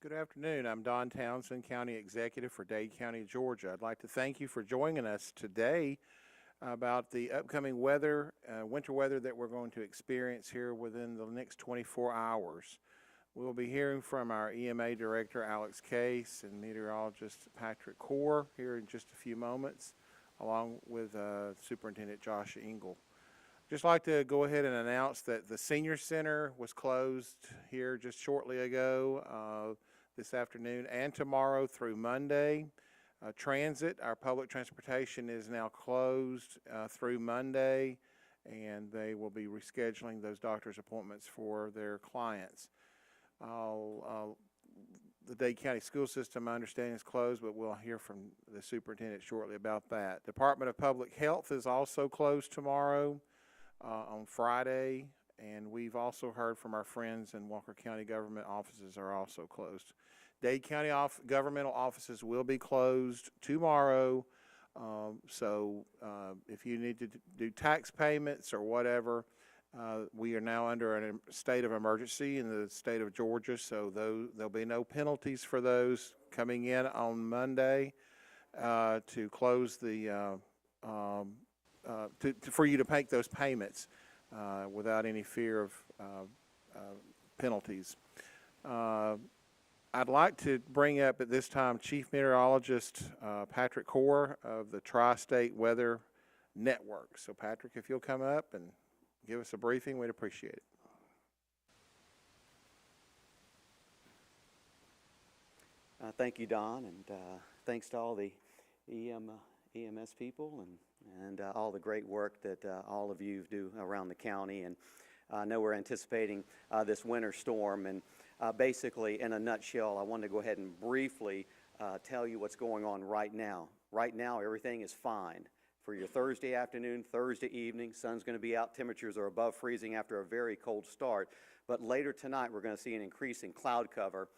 Good afternoon. I'm Don Townsend, County Executive for Dade County, Georgia. I'd like to thank you for joining us today about the upcoming weather, winter weather that we're going to experience here within the next 24 hours. We'll be hearing from our EMA Director, Alex Case, and meteorologist Patrick Core here in just a few moments, along with Superintendent Josh Engel. Just like to go ahead and announce that the Senior Center was closed here just shortly ago, this afternoon and tomorrow through Monday. Transit, our public transportation, is now closed through Monday, and they will be rescheduling those doctor's appointments for their clients. The Dade County school system, I understand, is closed, but we'll hear from the superintendent shortly about that. Department of Public Health is also closed tomorrow on Friday, and we've also heard from our friends in Walker County government offices are also closed. Dade County governmental offices will be closed tomorrow, so if you need to do tax payments or whatever, we are now under a state of emergency in the state of Georgia, so there'll be no penalties for those coming in on Monday to close the for you to make those payments without any fear of penalties. I'd like to bring up at this time Chief Meteorologist Patrick Core of the Tri-State Weather Network. So Patrick, if you'll come up and give us a briefing, we'd appreciate it. Thank you, Don, and thanks to all the EMS people and all the great work that all of you do around the county. And I know we're anticipating this winter storm, and basically, in a nutshell, I wanted to go ahead and briefly tell you what's going on right now. Right now, everything is fine. For your Thursday afternoon, Thursday evening, sun's going to be out, temperatures are above freezing after a very cold start. But later tonight, we're going to see an increase in cloud cover,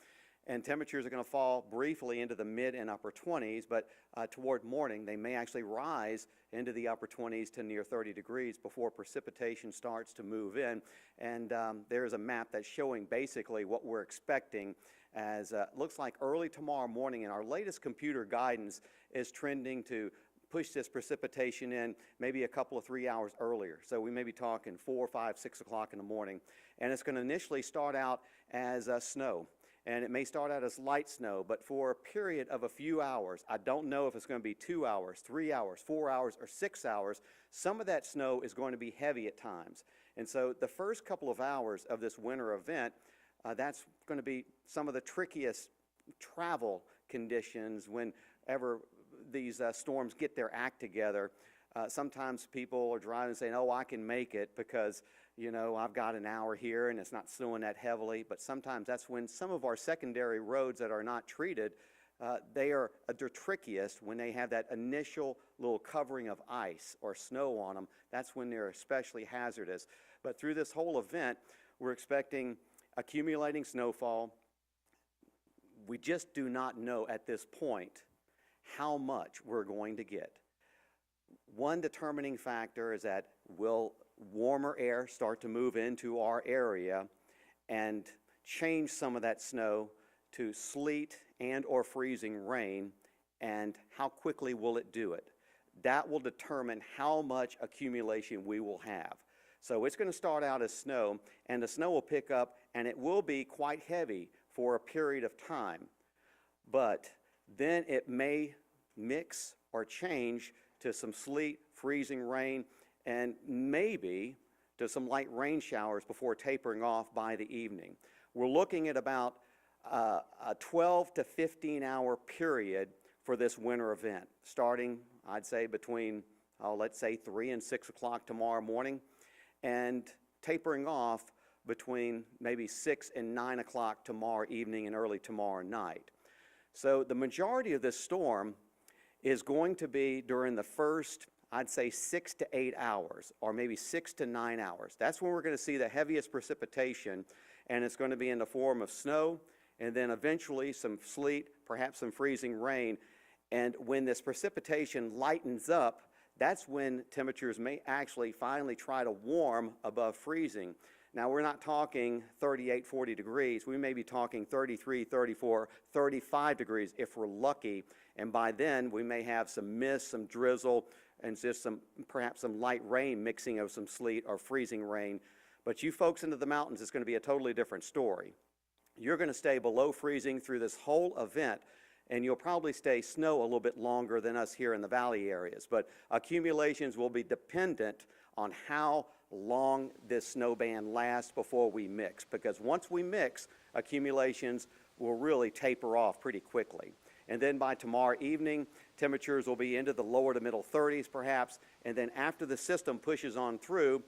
and temperatures are going to fall briefly into the mid and upper 20s, but toward morning, they may actually rise into the upper 20s to near 30 degrees before precipitation starts to move in. And there's a map that's showing basically what we're expecting as looks like early tomorrow morning, and our latest computer guidance is trending to push this precipitation in maybe a couple of 3 hours earlier. So we may be talking 4, 5, 6 o'clock in the morning. And it's going to initially start out as snow. And it may start out as light snow, but for a period of a few hours, I don't know if it's going to be 2 hours, 3 hours, 4 hours, or 6 hours, some of that snow is going to be heavy at times. And so the first couple of hours of this winter event, that's going to be some of the trickiest travel conditions whenever these storms get their act together. Sometimes people are driving saying, oh, I can make it because, you know, I've got an hour here and it's not snowing that heavily. But sometimes that's when some of our secondary roads that are not treated, they're trickiest when they have that initial little covering of ice or snow on them. That's when they're especially hazardous. But through this whole event, we're expecting accumulating snowfall. We just do not know at this point how much we're going to get. One determining factor is that will warmer air start to move into our area and change some of that snow to sleet and or freezing rain, and how quickly will it do it? That will determine how much accumulation we will have. So it's going to start out as snow, and the snow will pick up, and it will be quite heavy for a period of time. But then it may mix or change to some sleet, freezing rain, and maybe to some light rain showers before tapering off by the evening. We're looking at about a 12 to 15 hour period for this winter event, starting, I'd say, between, let's say, 3 and 6 o'clock tomorrow morning, and tapering off between maybe 6 and 9 o'clock tomorrow evening and early tomorrow night. So the majority of this storm is going to be during the first, I'd say, 6 to 8 hours, or maybe 6 to 9 hours. That's when we're going to see the heaviest precipitation, and it's going to be in the form of snow, and then eventually some sleet, perhaps some freezing rain. And when this precipitation lightens up, that's when temperatures may actually finally try to warm above freezing. Now, we're not talking 38, 40 degrees. We may be talking 33, 34, 35 degrees if we're lucky. And by then, we may have some mist, some drizzle, and just perhaps some light rain mixing of some sleet or freezing rain. But you folks into the mountains, it's going to be a totally different story. You're going to stay below freezing through this whole event, and you'll probably stay snow a little bit longer than us here in the valley areas. But accumulations will be dependent on how long this snow band lasts before we mix, because once we mix, accumulations will really taper off pretty quickly. And then by tomorrow evening, temperatures will be into the lower to middle 30s perhaps, and then after the system pushes on through,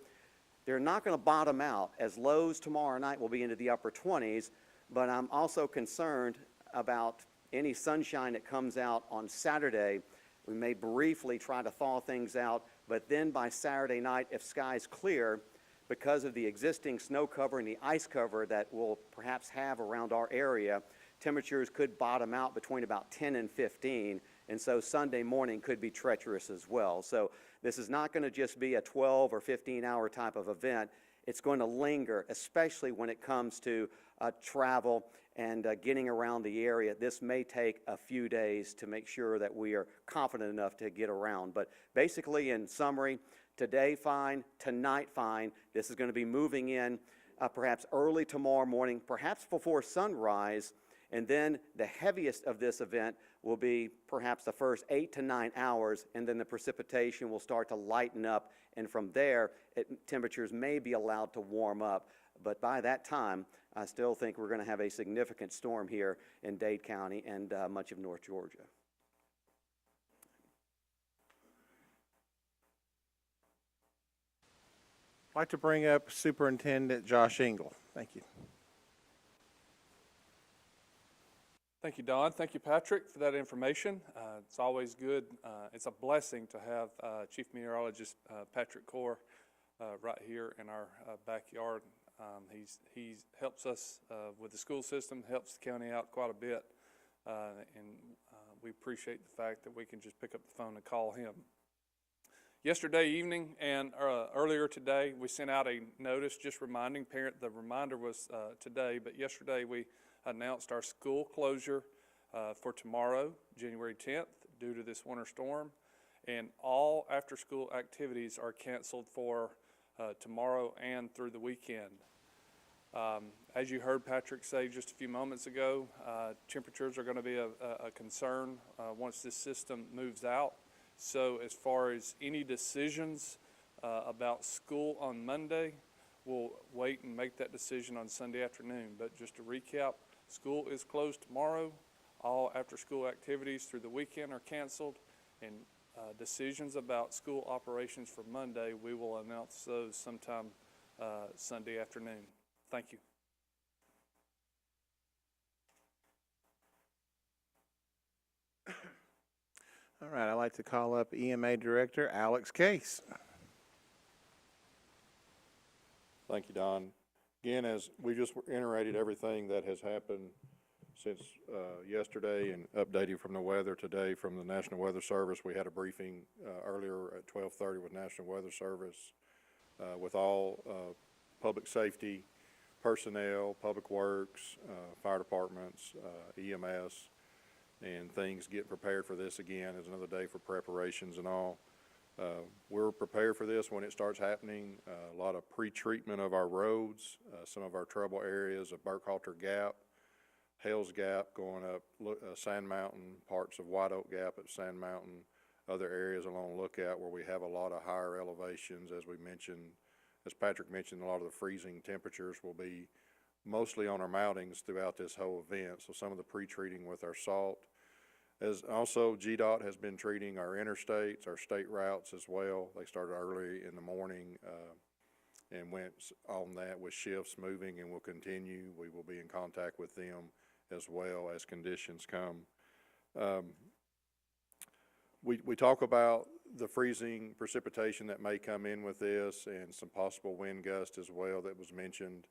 they're not going to bottom out, as lows tomorrow night will be into the upper 20s, but I'm also concerned about any sunshine that comes out on Saturday. We may briefly try to thaw things out, but then by Saturday night, if skies clear, because of the existing snow cover and the ice cover that we'll perhaps have around our area, temperatures could bottom out between about 10 and 15, and so Sunday morning could be treacherous as well. So this is not going to just be a 12 or 15-hour type of event. It's going to linger, especially when it comes to travel and getting around the area. This may take a few days to make sure that we are confident enough to get around. But basically, in summary, today fine, tonight fine. This is going to be moving in perhaps early tomorrow morning, perhaps before sunrise, and then the heaviest of this event will be perhaps the first 8 to 9 hours, and then the precipitation will start to lighten up, and from there, temperatures may be allowed to warm up. But by that time, I still think we're going to have a significant storm here in Dade County and much of North Georgia. I'd like to bring up Superintendent Josh Engel. Thank you. Thank you, Don. Thank you, Patrick, for that information. It's always good. It's a blessing to have Chief Meteorologist Patrick Core right here in our backyard. He helps us with the school system, helps the county out quite a bit, and we appreciate the fact that we can just pick up the phone and call him. Yesterday evening and earlier today, we sent out a notice just reminding parents. The reminder was today, but yesterday we announced our school closure for tomorrow, January 10th, due to this winter storm, and all after-school activities are canceled for tomorrow and through the weekend. As you heard Patrick say just a few moments ago, temperatures are going to be a concern once this system moves out. So as far as any decisions about school on Monday, we'll wait and make that decision on Sunday afternoon. But just to recap, school is closed tomorrow. All after-school activities through the weekend are canceled, and decisions about school operations for Monday, we will announce those sometime Sunday afternoon. Thank you. All right, I'd like to call up EMA Director Alex Case. Thank you, Don. Again, as we just reiterated everything that has happened since yesterday and updated from the weather today from the National Weather Service. We had a briefing earlier at 12:30 with National Weather Service with all public safety personnel, public works, fire departments, EMS, and things getting prepared for this again. Is another day for preparations and all. We're prepared for this when it starts happening. A lot of pre-treatment of our roads, some of our trouble areas of Burkhalter Gap, Hales Gap going up Sand Mountain, parts of White Oak Gap at Sand Mountain, other areas along Lookout where we have a lot of higher elevations. As we mentioned, as Patrick mentioned, a lot of the freezing temperatures will be mostly on our mountings throughout this whole event. So some of the pre-treating with our salt. As also, GDOT has been treating our interstates, our state routes as well. They started early in the morning and went on that with shifts moving, and will continue. We will be in contact with them as well as conditions come. We talk about the freezing precipitation that may come in with this, and some possible wind gust as well that was mentioned.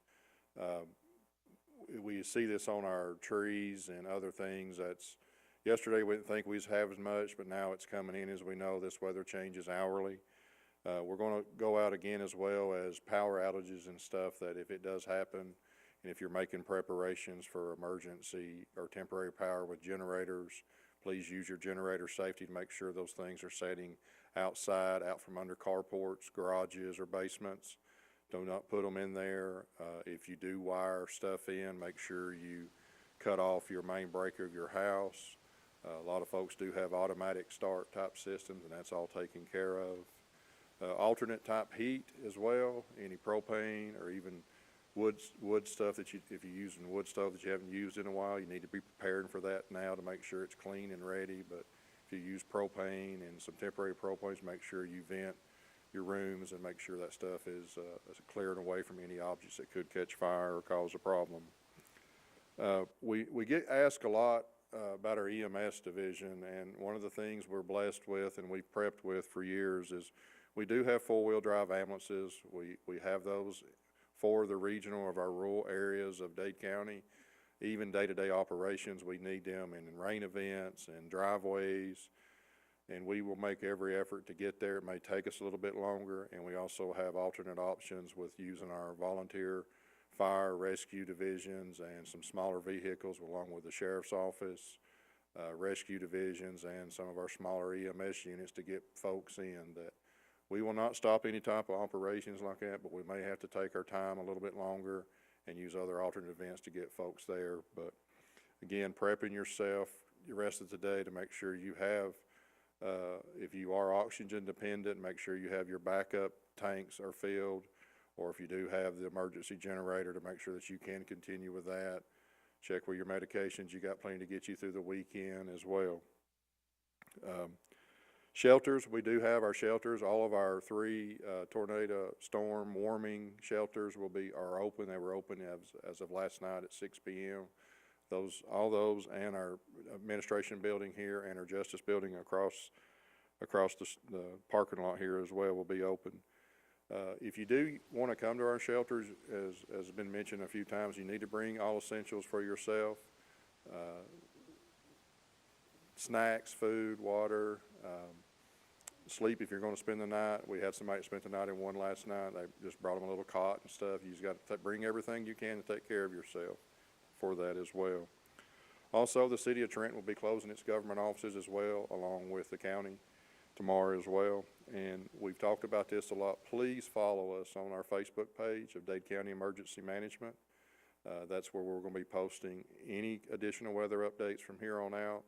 We see this on our trees and other things. That's, Yesterday, we didn't think we'd have as much, but now it's coming in. As we know, this weather changes hourly. We're going to go out again as well as power outages and stuff, that if it does happen, and if you're making preparations for emergency or temporary power with generators, please use your generator safety to make sure those things are setting outside, out from under carports, garages, or basements. Do not put them in there. If you do wire stuff in, make sure you cut off your main breaker of your house. A lot of folks do have automatic start type systems, and that's all taken care of. Alternate type heat as well, any propane or even wood stuff that if you're using wood stove that you haven't used in a while, you need to be preparing for that now to make sure it's clean and ready. But if you use propane and some temporary propanes, make sure you vent your rooms and make sure that stuff is cleared away from any objects that could catch fire or cause a problem. We get asked a lot about our EMS division, and one of the things we're blessed with and we've prepped with for years is we do have four-wheel drive ambulances. We have those for the regional of our rural areas of Dade County. Even day-to-day operations, we need them in rain events and driveways, and we will make every effort to get there. It may take us a little bit longer, and we also have alternate options with using our volunteer fire rescue divisions and some smaller vehicles along with the sheriff's office, rescue divisions, and some of our smaller EMS units to get folks in. That we will not stop any type of operations like that, but we may have to take our time a little bit longer and use other alternate events to get folks there. But again, prepping yourself the rest of the day to make sure you have, if you are oxygen dependent, make sure you have your backup tanks are filled, or if you do have the emergency generator, to make sure that you can continue with that. Check with your medications. You got plenty to get you through the weekend as well. Shelters, we do have our shelters. All of our 3 tornado storm warming shelters are open. They were open as of last night at 6 p.m. All those and our administration building here and our justice building across the parking lot here as well will be open. If you do want to come to our shelters, as has been mentioned a few times, you need to bring all essentials for yourself. Snacks, food, water, sleep if you're going to spend the night. We had somebody that spent the night in one last night. They just brought them a little cot and stuff. You just got to bring everything you can to take care of yourself for that as well. Also, the city of Trenton will be closing its government offices as well, along with the county tomorrow as well. And we've talked about this a lot. Please follow us on our Facebook page of Dade County Emergency Management. That's where we're going to be posting any additional weather updates from here on out.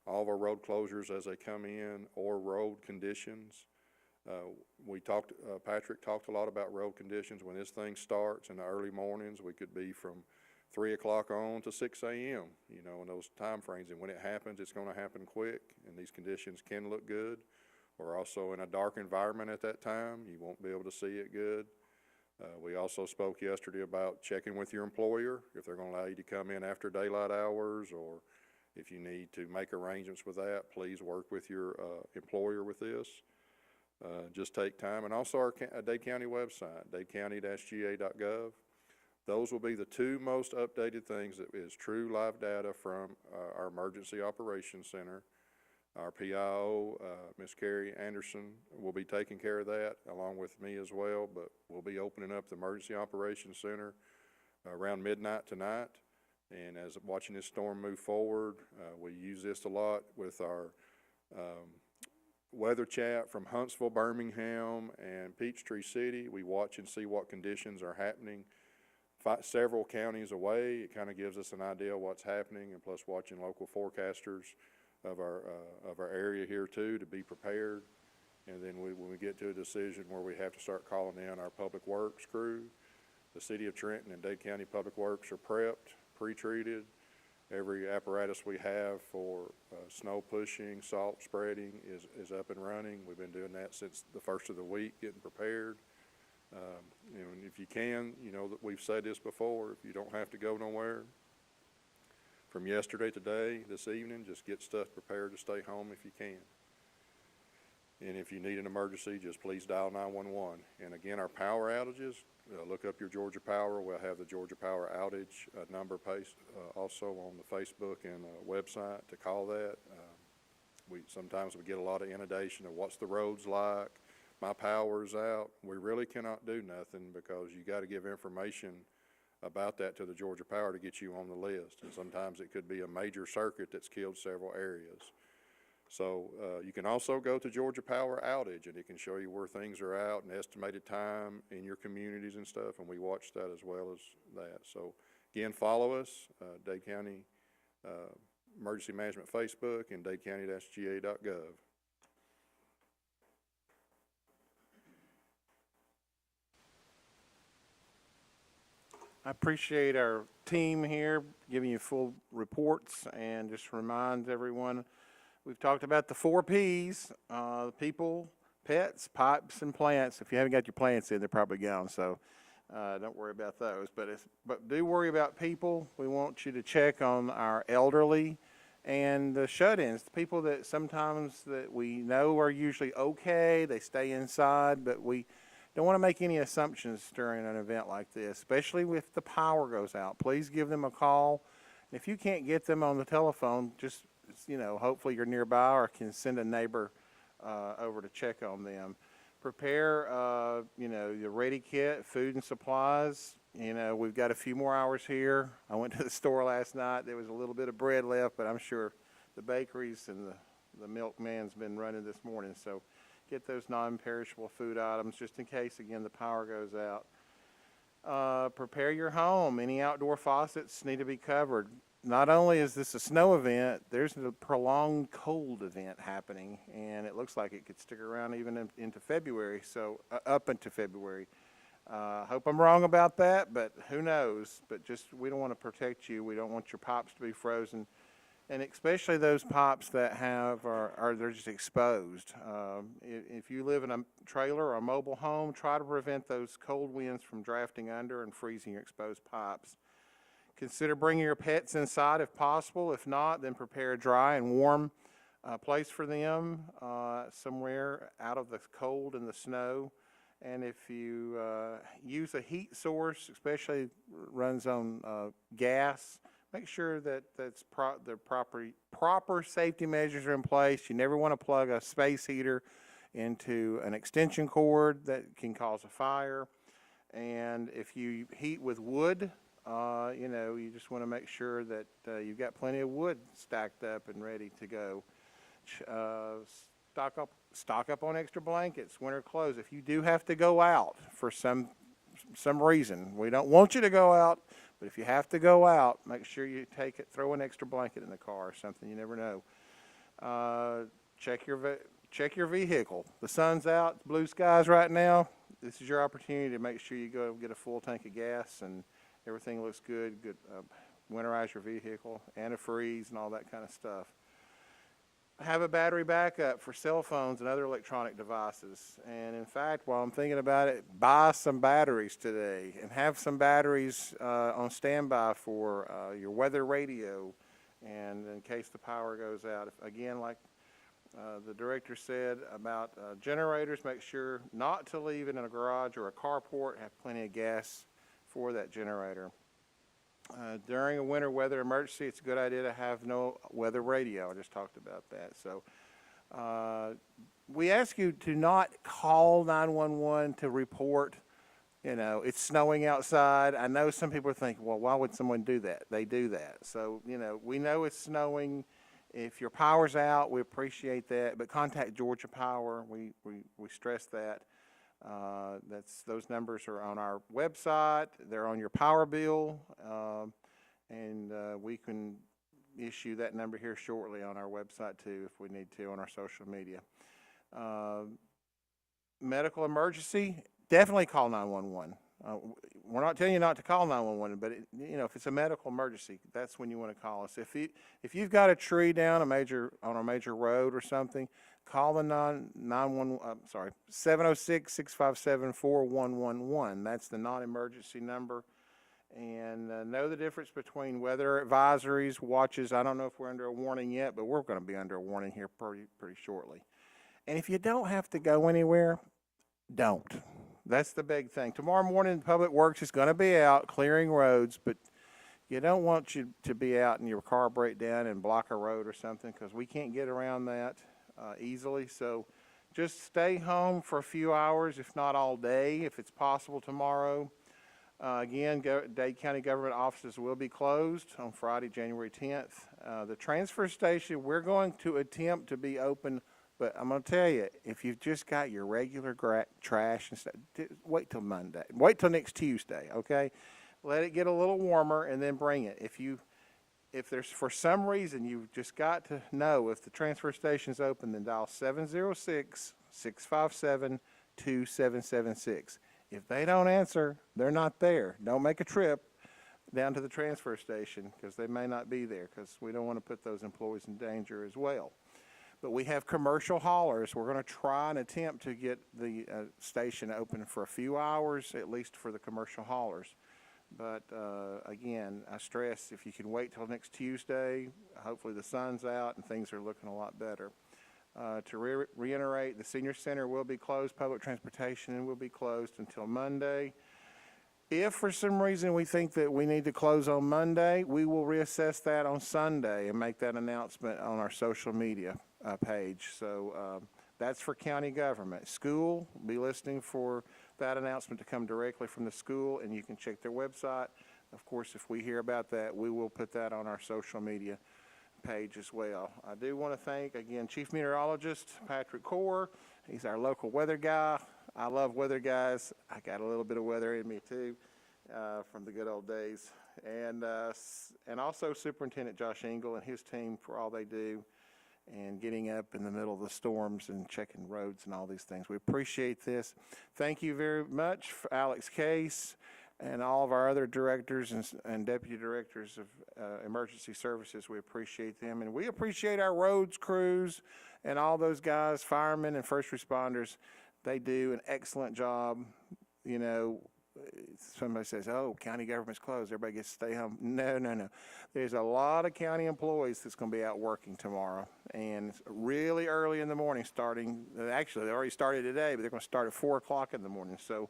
All of our road closures as they come in, or road conditions. Patrick talked a lot about road conditions. When this thing starts in the early mornings, we could be from 3 o'clock on to 6 a.m., in those time frames. And when it happens, it's going to happen quick, and these conditions can look good. We're also in a dark environment at that time. You won't be able to see it good. We also spoke yesterday about checking with your employer if they're going to allow you to come in after daylight hours, or if you need to make arrangements with that, please work with your employer with this. Just take time. And also our Dade County website, dadecounty-ga.gov. Those will be the 2 most updated things. That is true live data from our Emergency Operations Center. Our PIO, Ms. Carrie Anderson, will be taking care of that along with me as well, but we'll be opening up the Emergency Operations Center around midnight tonight. And as watching this storm move forward, we use this a lot with our weather chat from Huntsville, Birmingham, and Peachtree City. We watch and see what conditions are happening several counties away. It kind of gives us an idea of what's happening, and plus watching local forecasters of our area here too, to be prepared. And then when we get to a decision where we have to start calling in our public works crew, the city of Trenton and Dade County Public Works are prepped, pre-treated. Every apparatus we have for snow pushing, salt spreading is up and running. We've been doing that since the first of the week, getting prepared. And if you can, that we've said this before, if you don't have to go nowhere, from yesterday to today, this evening, just get stuff prepared to stay home if you can. And if you need an emergency, just please dial 911. And again, our power outages, look up your Georgia Power. We'll have the Georgia Power outage number also on the Facebook and website to call that. Sometimes we get a lot of inundation of what's the roads like, my power's out. We really cannot do nothing because you got to give information about that to the Georgia Power to get you on the list. And sometimes it could be a major circuit that's killed several areas. So you can also go to Georgia Power Outage, and it can show you where things are out and estimated time in your communities and stuff, and we watch that as well as that. So again, follow us, Dade County Emergency Management Facebook and dadecounty-ga.gov. I appreciate our team here giving you full reports, and just remind everyone, we've talked about the 4 Ps, people, pets, pipes, and plants. If you haven't got your plants in, they're probably gone, so don't worry about those. But do worry about people. We want you to check on our elderly and the shut-ins, the people that sometimes that we know are usually okay, they stay inside, but we don't want to make any assumptions during an event like this, especially if the power goes out. Please give them a call. If you can't get them on the telephone, just, hopefully you're nearby or can send a neighbor over to check on them. Prepare, your ready kit, food and supplies. We've got a few more hours here. I went to the store last night. There was a little bit of bread left, but I'm sure the bakeries and the milkman's been running this morning. So get those non-perishable food items just in case, again, the power goes out. Prepare your home. Any outdoor faucets need to be covered. Not only is this a snow event, there's a prolonged cold event happening, and it looks like it could stick around even into February, so up into February. Hope I'm wrong about that, but who knows? But we don't want to protect you. We don't want your pipes to be frozen, and especially those pipes that they're just exposed. If you live in a trailer or a mobile home, try to prevent those cold winds from drafting under and freezing your exposed pipes. Consider bringing your pets inside if possible. If not, then prepare a dry and warm place for them somewhere out of the cold and the snow. And if you use a heat source, especially runs on gas, make sure that the proper safety measures are in place. You never want to plug a space heater into an extension cord that can cause a fire. And if you heat with wood, you just want to make sure that you've got plenty of wood stacked up and ready to go. Stock up on extra blankets, winter clothes. If you do have to go out for some reason, we don't want you to go out, but if you have to go out, make sure you throw an extra blanket in the car or something. You never know. Check your vehicle. The sun's out, blue skies right now. This is your opportunity to make sure you go get a full tank of gas and everything looks good. Winterize your vehicle, antifreeze, and all that kind of stuff. Have a battery backup for cell phones and other electronic devices. And in fact, while I'm thinking about it, buy some batteries today and have some batteries on standby for your weather radio, and in case the power goes out. Again, like the director said about generators, make sure not to leave it in a garage or a carport. Have plenty of gas for that generator. During a winter weather emergency, it's a good idea to have no weather radio. I just talked about that. So we ask you to not call 911 to report, it's snowing outside. I know some people think, well, why would someone do that? They do that. So, we know it's snowing. If your power's out, we appreciate that, but contact Georgia Power. We stress that. Those numbers are on our website. They're on your power bill, and we can issue that number here shortly on our website too if we need to, on our social media. Medical emergency, definitely call 911. We're not telling you not to call 911, but if it's a medical emergency, that's when you want to call us. If you've got a tree down on a major road or something, call the 706-657-4111. That's the non-emergency number. And know the difference between weather advisories, watches. I don't know if we're under a warning yet, but we're going to be under a warning here pretty shortly. And if you don't have to go anywhere, don't. That's the big thing. Tomorrow morning, Public Works is going to be out clearing roads, but you don't want you to be out and your car break down and block a road or something, because we can't get around that easily. So just stay home for a few hours, if not all day, if it's possible tomorrow. Again, Dade County government offices will be closed on Friday, January 10th. The transfer station, we're going to attempt to be open, but I'm going to tell you, if you've just got your regular trash and stuff, wait till Monday. Wait till next Tuesday, okay? Let it get a little warmer and then bring it. If there's, for some reason, you've just got to know if the transfer station's open, then dial 706-657-2776. If they don't answer, they're not there. Don't make a trip down to the transfer station, because they may not be there, because we don't want to put those employees in danger as well. But we have commercial haulers. We're going to try and attempt to get the station open for a few hours, at least for the commercial haulers. But again, I stress, if you can wait till next Tuesday, hopefully the sun's out and things are looking a lot better. To reiterate, the senior center will be closed, public transportation will be closed until Monday. If for some reason we think that we need to close on Monday, we will reassess that on Sunday and make that announcement on our social media page. So that's for county government. School will be listening for that announcement to come directly from the school, and you can check their website. Of course, if we hear about that, we will put that on our social media page as well. I do want to thank, again, Chief Meteorologist Patrick Core. He's our local weather guy. I love weather guys. I got a little bit of weather in me too, from the good old days. And also Superintendent Josh Engel and his team for all they do and getting up in the middle of the storms and checking roads and all these things. We appreciate this. Thank you very much for Alex Case and all of our other directors and deputy directors of emergency services. We appreciate them, and we appreciate our roads crews and all those guys, firemen and first responders. They do an excellent job. You know, somebody says, oh, county government's closed, everybody gets to stay home. No. There's a lot of county employees that's going to be out working tomorrow, and it's really early in the morning starting. Actually, they already started today, but they're going to start at 4 o'clock in the morning. So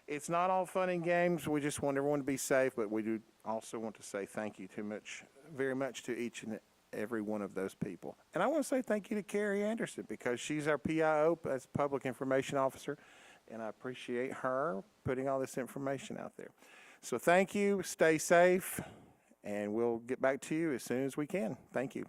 it's not all fun and games. We just want everyone to be safe, but we do also want to say thank you very much to each and every one of those people. And I want to say thank you to Carrie Anderson, because she's our PIO, as Public Information Officer, and I appreciate her putting all this information out there. So thank you, stay safe, and we'll get back to you as soon as we can. Thank you.